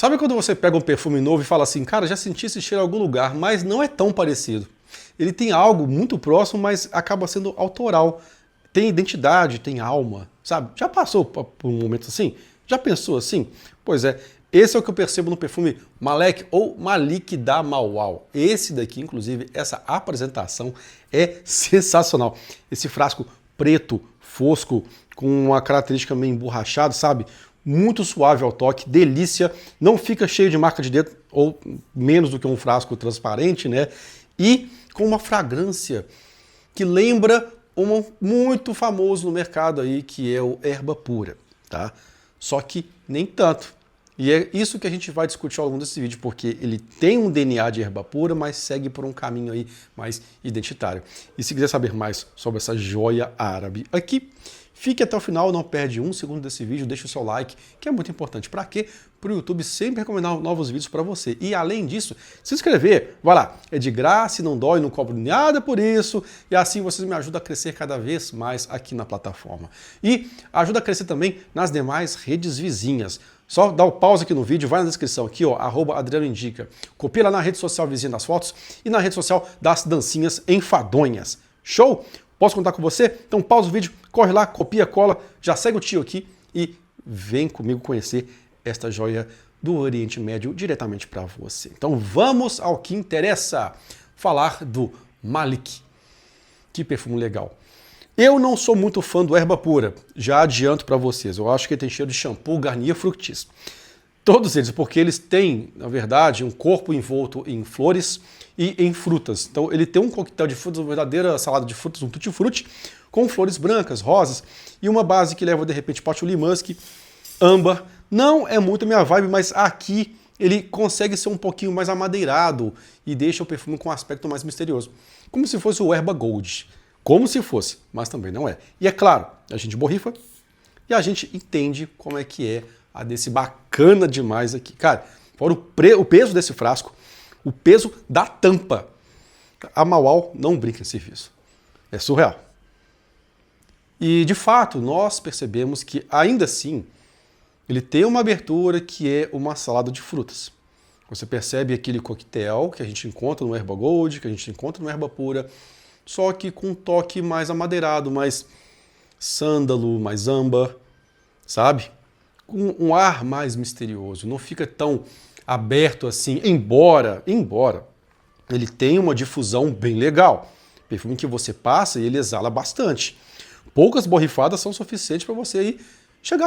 Sabe quando você pega um perfume novo e fala assim, cara, já senti esse cheiro em algum lugar, mas não é tão parecido. Ele tem algo muito próximo, mas acaba sendo autoral. Tem identidade, tem alma, sabe? Já passou por um momento assim? Já pensou assim? Pois é, esse é o que eu percebo no perfume Malek ou Malik da Maual. Esse daqui, inclusive, essa apresentação é sensacional. Esse frasco preto, fosco, com uma característica meio emborrachada, sabe? Muito suave ao toque, delícia, não fica cheio de marca de dedo, ou menos do que um frasco transparente, né? E com uma fragrância que lembra um muito famoso no mercado aí, que é o Erba Pura, tá? Só que nem tanto. E é isso que a gente vai discutir ao longo desse vídeo, porque ele tem um DNA de erva pura, mas segue por um caminho aí mais identitário. E se quiser saber mais sobre essa joia árabe aqui, fique até o final, não perde um segundo desse vídeo, deixa o seu like, que é muito importante. Para quê? Para o YouTube sempre recomendar novos vídeos para você. E além disso, se inscrever, vai lá, é de graça, não dói, não cobro nada por isso, e assim vocês me ajudam a crescer cada vez mais aqui na plataforma. E ajuda a crescer também nas demais redes vizinhas. Só dá o pause aqui no vídeo, vai na descrição aqui, ó, @AdrianoIndica. Copia lá na rede social vizinha das fotos e na rede social das dancinhas enfadonhas. Show? Posso contar com você? Então pausa o vídeo, corre lá, copia, cola, já segue o tio aqui e vem comigo conhecer esta joia do Oriente Médio diretamente para você. Então vamos ao que interessa, falar do Malik. Que perfume legal. Eu não sou muito fã do Erba Pura, já adianto para vocês. Eu acho que ele tem cheiro de shampoo Garnier Fructis. Todos eles, porque eles têm, na verdade, um corpo envolto em flores e em frutas. Então ele tem um coquetel de frutas, uma verdadeira salada de frutas, um tutti-frutti, com flores brancas, rosas, e uma base que leva, de repente, patchouli musk, âmbar. Não é muito a minha vibe, mas aqui ele consegue ser um pouquinho mais amadeirado e deixa o perfume com um aspecto mais misterioso. Como se fosse o Erba Gold. Como se fosse, mas também não é. E é claro, a gente borrifa e a gente entende como é que é a desse bacana demais aqui. Cara, fora o peso desse frasco, o peso da tampa. A Maual não brinca em serviço. É surreal. E, de fato, nós percebemos que, ainda assim, ele tem uma abertura que é uma salada de frutas. Você percebe aquele coquetel que a gente encontra no Erba Gold, que a gente encontra no Erba Pura, só que com um toque mais amadeirado, mais sândalo, mais âmbar, sabe? Com um ar mais misterioso, não fica tão aberto assim, embora ele tenha uma difusão bem legal. Perfume que você passa e ele exala bastante. Poucas borrifadas são suficientes para você ir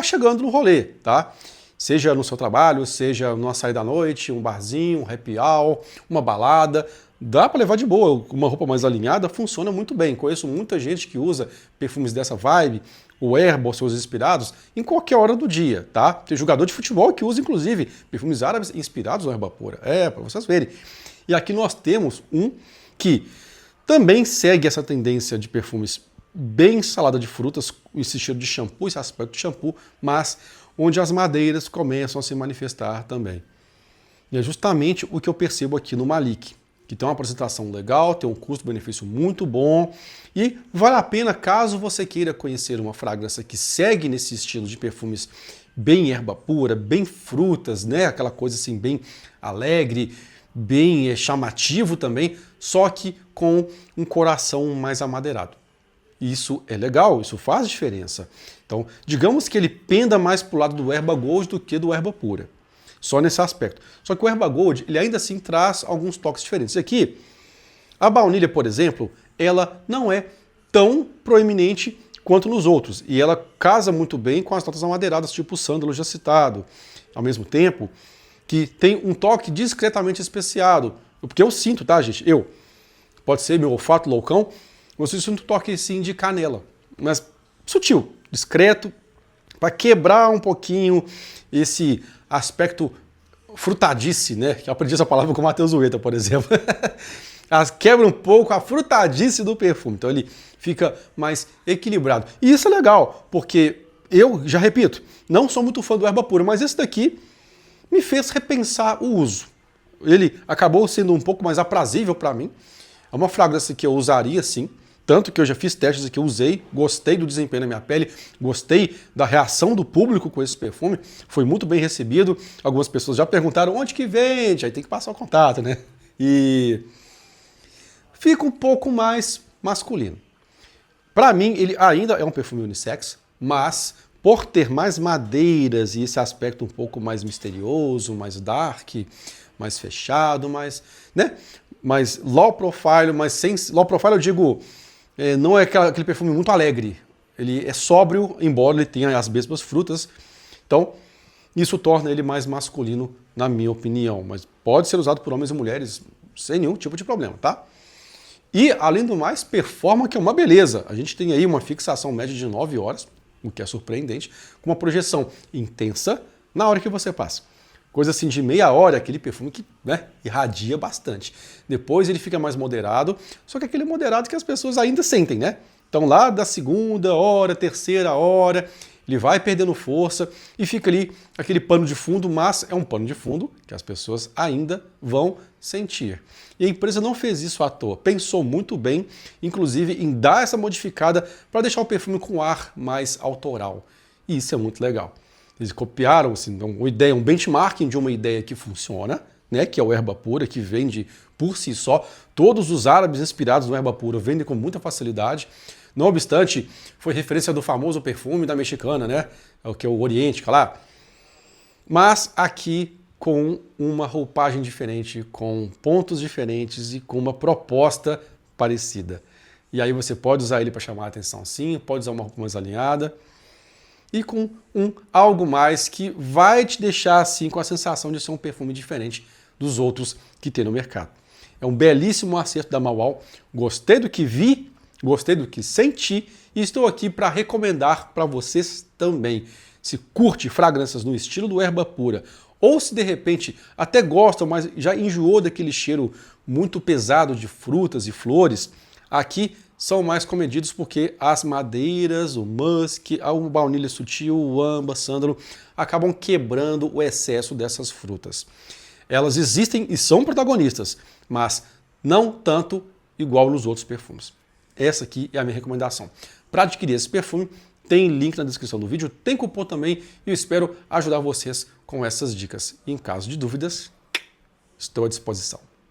chegando no rolê, tá? Seja no seu trabalho, seja numa saída à noite, um barzinho, um happy hour, uma balada. Dá para levar de boa, uma roupa mais alinhada funciona muito bem. Conheço muita gente que usa perfumes dessa vibe, o Erba ou seus inspirados, em qualquer hora do dia, tá? Tem jogador de futebol que usa, inclusive, perfumes árabes inspirados no Erba Pura. É, para vocês verem. E aqui nós temos um que também segue essa tendência de perfumes bem salada de frutas, esse cheiro de shampoo, esse aspecto de shampoo, mas onde as madeiras começam a se manifestar também. E é justamente o que eu percebo aqui no Malik, que tem uma apresentação legal, tem um custo-benefício muito bom e vale a pena caso você queira conhecer uma fragrância que segue nesse estilo de perfumes bem erva pura, bem frutas, né? Aquela coisa assim bem alegre, bem chamativo também, só que com um coração mais amadeirado. Isso é legal, isso faz diferença. Então, digamos que ele penda mais para o lado do Erba Gold do que do Erba Pura. Só nesse aspecto. Só que o Erba Gold, ele ainda assim traz alguns toques diferentes. Aqui, a baunilha, por exemplo, ela não é tão proeminente quanto nos outros. E ela casa muito bem com as notas amadeiradas, tipo o sândalo já citado. Ao mesmo tempo que tem um toque discretamente especiado. Porque eu sinto, tá, gente? Pode ser meu olfato loucão, eu sinto um toque, assim, de canela. Mas sutil, discreto, para quebrar um pouquinho esse aspecto frutadice, né? Que eu aprendi essa palavra com o Matheus Ueta, por exemplo. Quebra um pouco a frutadice do perfume, então ele fica mais equilibrado. E isso é legal, porque eu, já repito, não sou muito fã do Erba Pura, mas esse daqui me fez repensar o uso. Ele acabou sendo um pouco mais aprazível para mim. É uma fragrância que eu usaria sim, Tanto que eu já fiz testes aqui, eu usei, gostei do desempenho na minha pele, gostei da reação do público com esse perfume, foi muito bem recebido. Algumas pessoas já perguntaram onde que vende, aí tem que passar o contato, né? E fica um pouco mais masculino. Para mim, ele ainda é um perfume unissex, mas por ter mais madeiras e esse aspecto um pouco mais misterioso, mais dark, mais fechado, mais low profile, mas sem low profile eu digo, não é aquele perfume muito alegre. Ele é sóbrio, embora ele tenha as mesmas frutas. Então, isso torna ele mais masculino, na minha opinião. Mas pode ser usado por homens e mulheres sem nenhum tipo de problema, tá? E, além do mais, performa que é uma beleza. A gente tem aí uma fixação média de 9 horas, o que é surpreendente, com uma projeção intensa na hora que você passa. Coisa assim de meia hora, aquele perfume que irradia bastante. Depois ele fica mais moderado, só que aquele moderado que as pessoas ainda sentem, né? Então lá da segunda hora, terceira hora, ele vai perdendo força e fica ali aquele pano de fundo, mas é um pano de fundo que as pessoas ainda vão sentir. E a empresa não fez isso à toa, pensou muito bem, inclusive em dar essa modificada para deixar o perfume com ar mais autoral. E isso é muito legal. Eles copiaram assim, uma ideia, um benchmarking de uma ideia que funciona, né, que é o Erba Pura, que vende por si só. Todos os árabes inspirados no Erba Pura vendem com muita facilidade. Não obstante, foi referência do famoso perfume da mexicana, né? O que é o Oriente, lá. Mas aqui com uma roupagem diferente, com pontos diferentes e com uma proposta parecida. E aí você pode usar ele para chamar a atenção, sim, pode usar uma roupa mais alinhada e com algo mais que vai te deixar assim com a sensação de ser um perfume diferente dos outros que tem no mercado. É um belíssimo acerto da Maual. Gostei do que vi, gostei do que senti e estou aqui para recomendar para vocês também. Se curte fragrâncias no estilo do Erba Pura ou se de repente até gostam, mas já enjoou daquele cheiro muito pesado de frutas e flores, aqui são mais comedidos porque as madeiras, o musk, a baunilha sutil, o âmbar, sândalo, acabam quebrando o excesso dessas frutas. Elas existem e são protagonistas, mas não tanto igual nos outros perfumes. Essa aqui é a minha recomendação. Para adquirir esse perfume, tem link na descrição do vídeo, tem cupom também e eu espero ajudar vocês com essas dicas. E em caso de dúvidas, estou à disposição.